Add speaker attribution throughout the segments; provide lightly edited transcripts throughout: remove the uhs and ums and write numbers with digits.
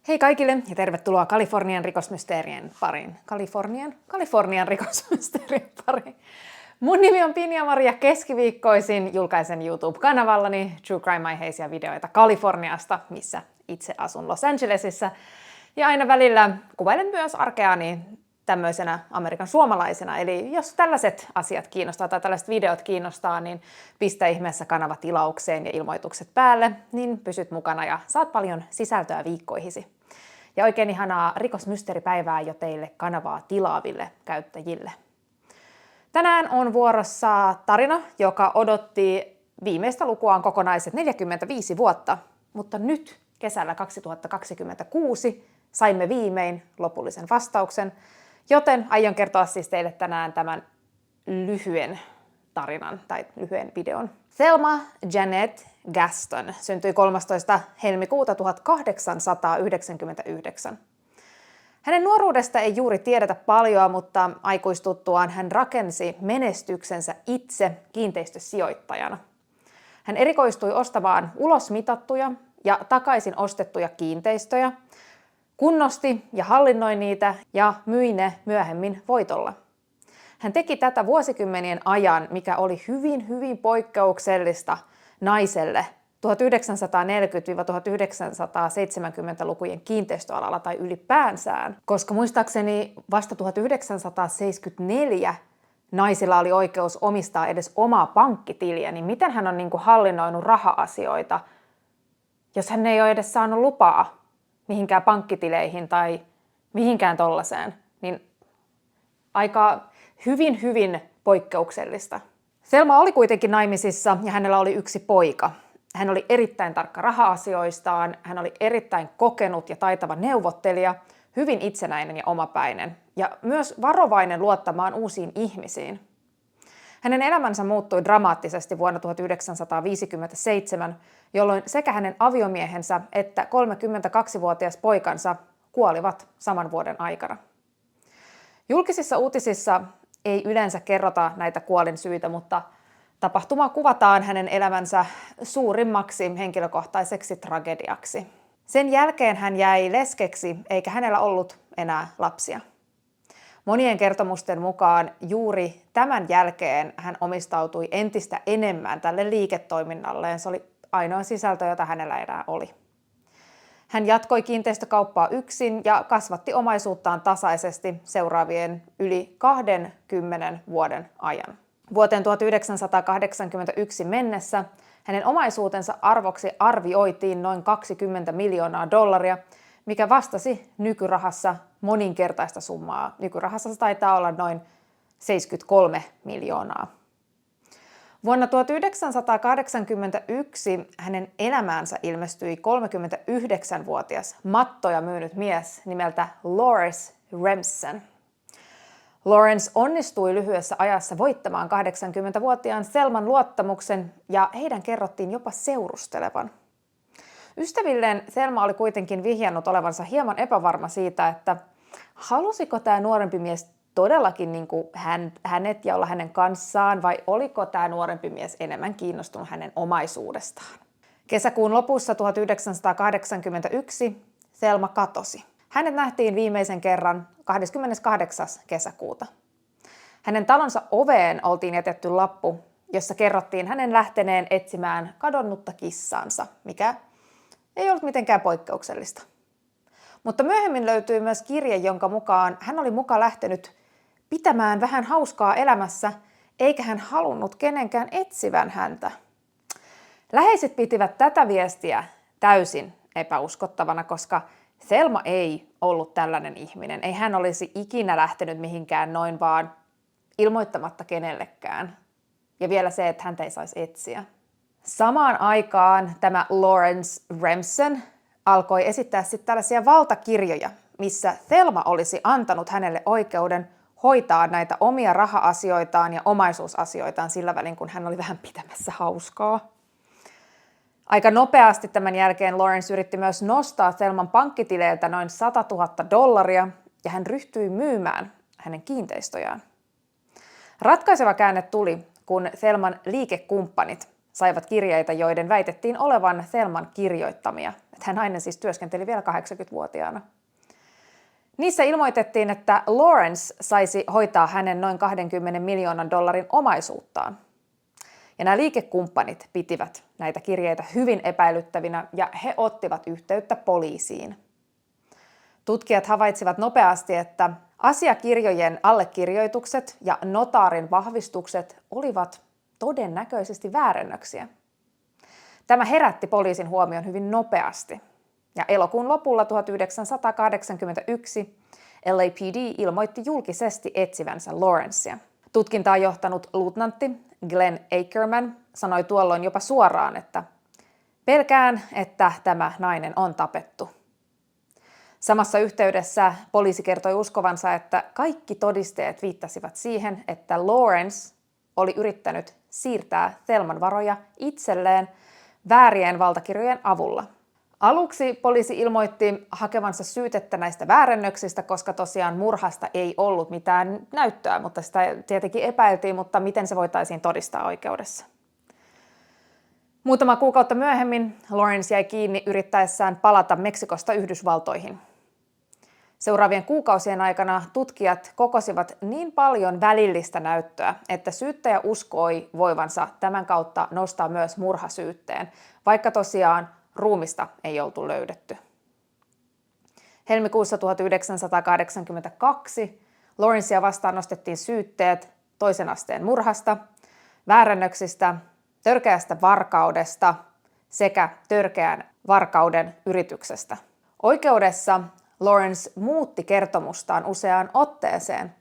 Speaker 1: Hei kaikille ja tervetuloa Kalifornian rikosmysteerien pariin. Kalifornian rikosmysteerien pariin. Mun nimi on Pinja-Mari ja keskiviikkoisin julkaisen YouTube-kanavallani True Crime-aiheisia videoita Kaliforniasta, missä itse asun Los Angelesissa. Ja aina välillä kuvailen myös arkeani tämmöisenä Amerikan suomalaisena. Eli jos tällaiset asiat kiinnostaa tai tällaiset videot kiinnostaa, niin pistä ihmeessä kanava tilaukseen ja ilmoitukset päälle, niin pysyt mukana ja saat paljon sisältöä viikkoihisi. Ja oikein ihanaa rikosmysteeripäivää jo teille kanavaa tilaaville käyttäjille. Tänään on vuorossa tarina, joka odotti viimeistä lukuaan kokonaiset 45 vuotta, mutta nyt kesällä 2026 saimme viimein lopullisen vastauksen, joten aion kertoa siis teille tänään tämän lyhyen tarinan tai lyhyen videon. Thelma Janet Gaston syntyi 13. helmikuuta 1899. Hänen nuoruudesta ei juuri tiedetä paljon, mutta aikuistuttuaan hän rakensi menestyksensä itse kiinteistösijoittajana. Hän erikoistui ostamaan ulosmitattuja ja takaisin ostettuja kiinteistöjä, kunnosti ja hallinnoi niitä ja myi ne myöhemmin voitolla. Hän teki tätä vuosikymmenien ajan, mikä oli hyvin poikkeuksellista naiselle 1940-1970-lukujen kiinteistöalalla tai ylipäänsään, koska muistaakseni vasta 1974 naisilla oli oikeus omistaa edes omaa pankkitiliä, niin miten hän on hallinnoinut raha-asioita, jos hän ei ole edes saanut lupaa mihinkään pankkitileihin tai mihinkään tollaiseen, niin aika hyvin poikkeuksellista. Thelma oli kuitenkin naimisissa ja hänellä oli yksi poika. Hän oli erittäin tarkka raha-asioistaan, hän oli erittäin kokenut ja taitava neuvottelija, hyvin itsenäinen ja omapäinen ja myös varovainen luottamaan uusiin ihmisiin. Hänen elämänsä muuttui dramaattisesti vuonna 1957, jolloin sekä hänen aviomiehensä että 32-vuotias poikansa kuolivat saman vuoden aikana. Julkisissa uutisissa ei yleensä kerrota näitä kuolinsyitä, mutta tapahtumaa kuvataan hänen elämänsä suurimmaksi henkilökohtaiseksi tragediaksi. Sen jälkeen hän jäi leskeksi eikä hänellä ollut enää lapsia. Monien kertomusten mukaan juuri tämän jälkeen hän omistautui entistä enemmän tälle liiketoiminnalleen. Se oli ainoa sisältö, jota hänellä enää oli. Hän jatkoi kiinteistökauppaa yksin ja kasvatti omaisuuttaan tasaisesti seuraavien yli 20 vuoden ajan. Vuoteen 1981 mennessä hänen omaisuutensa arvoksi arvioitiin noin $20 miljoonaa, mikä vastasi nykyrahassa moninkertaista summaa. Nykyrahassa se taitaa olla noin 73 miljoonaa. Vuonna 1981 hänen elämäänsä ilmestyi 39-vuotias mattoja myynyt mies nimeltä Lawrence Remsen. Lawrence onnistui lyhyessä ajassa voittamaan 80-vuotiaan Thelman luottamuksen ja heidän kerrottiin jopa seurustelevan. Ystävilleen Thelma oli kuitenkin vihjannut olevansa hieman epävarma siitä, että halusiko tämä nuorempi mies todellakin hänet ja olla hänen kanssaan vai oliko tämä nuorempi mies enemmän kiinnostunut hänen omaisuudestaan. Kesäkuun lopussa 1981 Thelma katosi. Hänet nähtiin viimeisen kerran 28. kesäkuuta. Hänen talonsa oveen oltiin jätetty lappu, jossa kerrottiin hänen lähteneen etsimään kadonnutta kissaansa, mikä ei ollut mitenkään poikkeuksellista. Mutta myöhemmin löytyi myös kirje, jonka mukaan hän oli muka lähtenyt pitämään vähän hauskaa elämässä, eikä hän halunnut kenenkään etsivän häntä. Läheiset pitivät tätä viestiä täysin epäuskottavana, koska Thelma ei ollut tällainen ihminen. Ei hän olisi ikinä lähtenyt mihinkään noin vaan ilmoittamatta kenellekään. Ja vielä se, että häntä ei saisi etsiä. Samaan aikaan tämä Lawrence Remsen alkoi esittää sitten tällaisia valtakirjoja, missä Thelma olisi antanut hänelle oikeuden hoitaa näitä omia raha-asioitaan ja omaisuusasioitaan sillä välin, kun hän oli vähän pitämässä hauskaa. Aika nopeasti tämän jälkeen Lawrence yritti myös nostaa Thelman pankkitileiltä noin $100,000 ja hän ryhtyi myymään hänen kiinteistöjään. Ratkaiseva käänne tuli, kun Thelman liikekumppanit saivat kirjeitä, joiden väitettiin olevan Thelman kirjoittamia. Tämä nainen siis työskenteli vielä 80-vuotiaana. Niissä ilmoitettiin, että Lawrence saisi hoitaa hänen noin $20 miljoonan omaisuuttaan. Ja nämä liikekumppanit pitivät näitä kirjeitä hyvin epäilyttävinä ja he ottivat yhteyttä poliisiin. Tutkijat havaitsivat nopeasti, että asiakirjojen allekirjoitukset ja notaarin vahvistukset olivat todennäköisesti väärennöksiä. Tämä herätti poliisin huomion hyvin nopeasti. Ja elokuun lopulla 1981 LAPD ilmoitti julkisesti etsivänsä Lawrencea. Tutkintaa johtanut luutnantti Glenn Ackerman sanoi tuolloin jopa suoraan, että pelkään, että tämä nainen on tapettu. Samassa yhteydessä poliisi kertoi uskovansa, että kaikki todisteet viittasivat siihen, että Lawrence oli yrittänyt siirtää Thelman varoja itselleen väärien valtakirjojen avulla. Aluksi poliisi ilmoitti hakevansa syytettä näistä väärennöksistä, koska tosiaan murhasta ei ollut mitään näyttöä, mutta sitä tietenkin epäiltiin, mutta miten se voitaisiin todistaa oikeudessa. Muutama kuukautta myöhemmin Lawrence jäi kiinni yrittäessään palata Meksikosta Yhdysvaltoihin. Seuraavien kuukausien aikana tutkijat kokosivat niin paljon välillistä näyttöä, että syyttäjä uskoi voivansa tämän kautta nostaa myös murhasyytteen, vaikka tosiaan ruumista ei oltu löydetty. Helmikuussa 1982 Lawrencea vastaan nostettiin syytteet toisen asteen murhasta, väärännöksistä, törkeästä varkaudesta sekä törkeän varkauden yrityksestä. Oikeudessa Lawrence muutti kertomustaan useaan otteeseen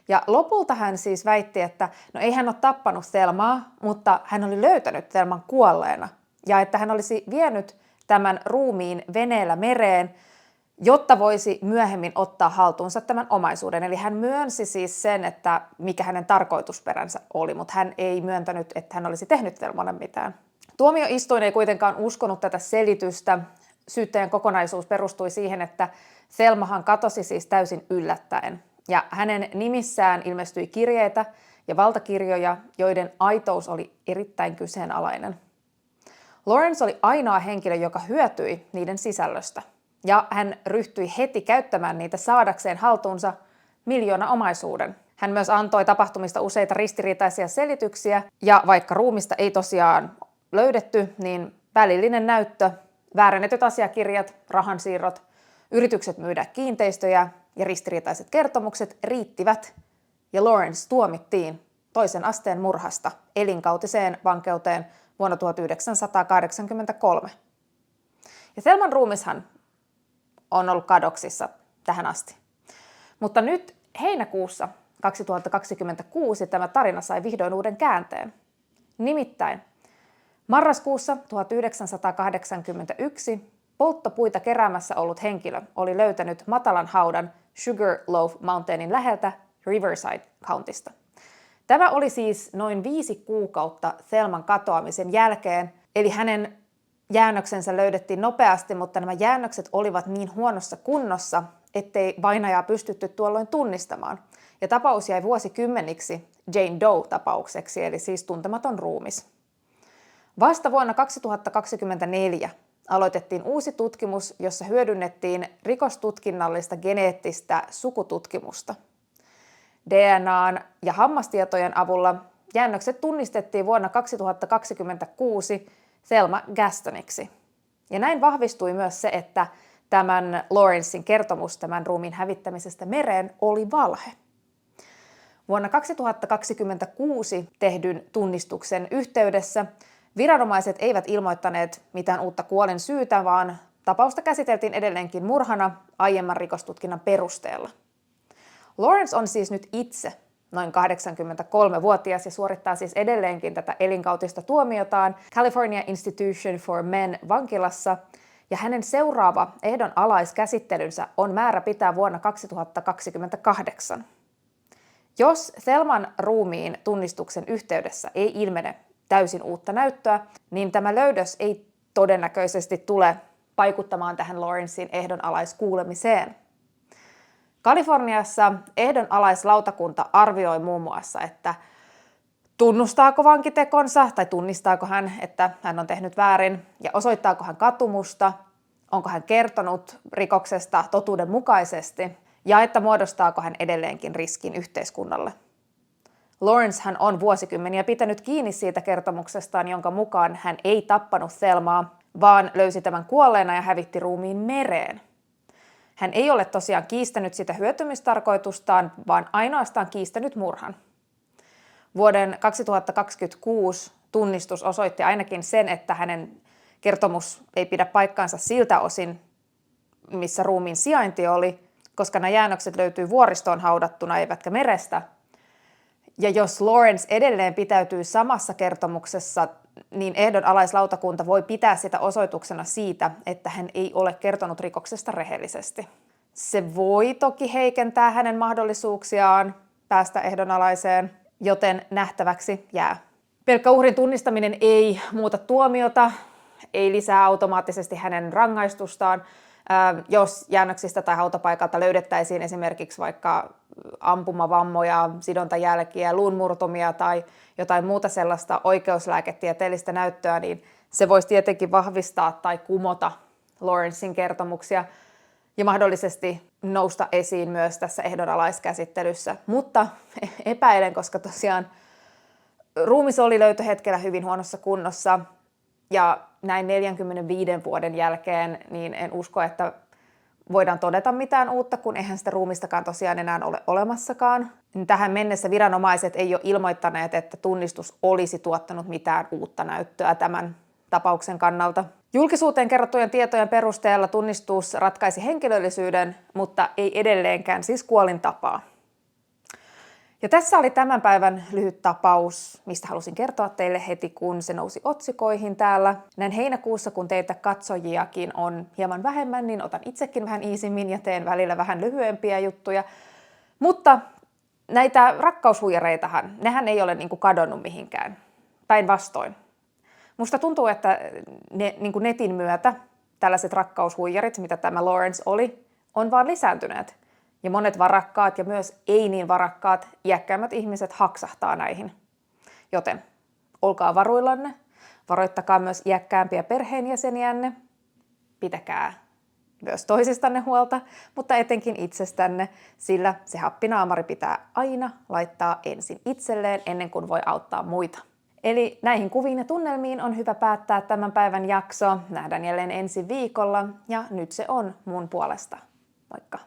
Speaker 1: ja lopulta hän siis väitti, että ei hän ole tappanut Thelmaa, mutta hän oli löytänyt Thelman kuolleena ja että hän olisi vienyt tämän ruumiin veneellä mereen, jotta voisi myöhemmin ottaa haltuunsa tämän omaisuuden. Eli hän myönsi siis sen, että mikä hänen tarkoitusperänsä oli, mutta hän ei myöntänyt, että hän olisi tehnyt Thelmalle mitään. Tuomioistuin ei kuitenkaan uskonut tätä selitystä. Syyttäjän kokonaisuus perustui siihen, että Thelmahan katosi siis täysin yllättäen. Ja hänen nimissään ilmestyi kirjeitä ja valtakirjoja, joiden aitous oli erittäin kyseenalainen. Lawrence oli ainoa henkilö, joka hyötyi niiden sisällöstä. Ja hän ryhtyi heti käyttämään niitä saadakseen haltuunsa miljoonaomaisuuden. Hän myös antoi tapahtumista useita ristiriitaisia selityksiä, ja vaikka ruumista ei tosiaan löydetty, niin välillinen näyttö, väärennetyt asiakirjat, rahansiirrot, yritykset myydä kiinteistöjä ja ristiriitaiset kertomukset riittivät, ja Lawrence tuomittiin toisen asteen murhasta elinkautiseen vankeuteen vuonna 1983. Ja Thelman ruumishan on ollut kadoksissa tähän asti. Mutta nyt heinäkuussa 2026 tämä tarina sai vihdoin uuden käänteen. Nimittäin marraskuussa 1981 polttopuita keräämässä ollut henkilö oli löytänyt matalan haudan Sugarloaf Mountainin läheltä Riverside Countysta. Tämä oli siis noin 5 kuukautta Thelman katoamisen jälkeen, eli hänen jäännöksensä löydettiin nopeasti, mutta nämä jäännökset olivat niin huonossa kunnossa, ettei vainajaa pystytty tuolloin tunnistamaan. Ja tapaus jäi vuosikymmeniksi Jane Doe-tapaukseksi, eli siis tuntematon ruumis. Vasta vuonna 2024 aloitettiin uusi tutkimus, jossa hyödynnettiin rikostutkinnallista geneettistä sukututkimusta. DNAn ja hammastietojen avulla jäännökset tunnistettiin vuonna 2026 Thelma Gastoniksi. Ja näin vahvistui myös se, että tämän Lawrencen kertomus tämän ruumiin hävittämisestä mereen oli valhe. Vuonna 2026 tehdyn tunnistuksen yhteydessä viranomaiset eivät ilmoittaneet mitään uutta kuolin syytä, vaan tapausta käsiteltiin edelleenkin murhana aiemman rikostutkinnan perusteella. Lawrence on siis nyt itse noin 83-vuotias ja suorittaa siis edelleenkin tätä elinkautista tuomiotaan California Institution for Men vankilassa, ja hänen seuraava ehdonalaiskäsittelynsä on määrä pitää vuonna 2028. Jos Thelman ruumiin tunnistuksen yhteydessä ei ilmene täysin uutta näyttöä, niin tämä löydös ei todennäköisesti tule vaikuttamaan tähän Lawrencen ehdonalaiskuulemiseen. Kaliforniassa ehdonalaislautakunta arvioi muun muassa, että Tunnustaako vankitekonsa tai tunnistaako hän, että hän on tehnyt väärin ja osoittaako hän katumusta, onko hän kertonut rikoksesta totuudenmukaisesti ja että muodostaako hän edelleenkin riskin yhteiskunnalle. Lawrence hän on vuosikymmeniä pitänyt kiinni siitä kertomuksestaan, jonka mukaan hän ei tappanut Thelmaa, vaan löysi tämän kuolleena ja hävitti ruumiin mereen. Hän ei ole tosiaan kiistänyt sitä hyötymistarkoitustaan, vaan ainoastaan kiistänyt murhan. Vuoden 2026 tunnistus osoitti ainakin sen, että hänen kertomus ei pidä paikkaansa siltä osin, missä ruumiin sijainti oli, koska nämä jäännökset löytyy vuoristoon haudattuna eivätkä merestä. Ja jos Lawrence edelleen pitäytyy samassa kertomuksessa, niin ehdonalaislautakunta voi pitää sitä osoituksena siitä, että hän ei ole kertonut rikoksesta rehellisesti. Se voi toki heikentää hänen mahdollisuuksiaan päästä ehdonalaiseen, joten nähtäväksi jää. Pelkkä uhrin tunnistaminen ei muuta tuomiota, ei lisää automaattisesti hänen rangaistustaan. Jos jäännöksistä tai hautapaikalta löydettäisiin esimerkiksi vaikka ampumavammoja, sidontajälkiä, luunmurtumia tai jotain muuta sellaista oikeuslääketieteellistä näyttöä, niin se voisi tietenkin vahvistaa tai kumota Lawrencen kertomuksia ja mahdollisesti nousta esiin myös tässä ehdonalaiskäsittelyssä. Mutta epäilen, koska tosiaan ruumis oli löytöhetkellä hyvin huonossa kunnossa ja näin 45 vuoden jälkeen, niin en usko, että voidaan todeta mitään uutta, kun eihän sitä ruumistakaan tosiaan enää ole olemassakaan. Tähän mennessä viranomaiset ei ole ilmoittaneet, että tunnistus olisi tuottanut mitään uutta näyttöä tämän tapauksen kannalta. Julkisuuteen kerrottujen tietojen perusteella tunnistus ratkaisi henkilöllisyyden, mutta ei edelleenkään siis kuolintapaa. Ja tässä oli tämän päivän lyhyt tapaus, mistä halusin kertoa teille heti, kun se nousi otsikoihin täällä. Näin heinäkuussa, kun teitä katsojiakin on hieman vähemmän, niin otan itsekin vähän iisimmin ja teen välillä vähän lyhyempiä juttuja. Mutta näitä rakkaushuijareitahan, nehän ei ole kadonnut mihinkään. Päinvastoin. Musta tuntuu, että ne netin myötä tällaiset rakkaushuijarit, mitä tämä Lawrence oli, on vaan lisääntyneet. Ja monet varakkaat ja myös ei niin varakkaat iäkkäämmät ihmiset haksahtaa näihin. Joten olkaa varuillanne, varoittakaa myös iäkkäämpiä perheenjäseniänne, pitäkää myös toisistanne huolta, mutta etenkin itsestänne, sillä se happinaamari pitää aina laittaa ensin itselleen ennen kuin voi auttaa muita. Eli näihin kuviin ja tunnelmiin on hyvä päättää tämän päivän jakso. Nähdään jälleen ensi viikolla ja nyt se on mun puolesta. Moikka!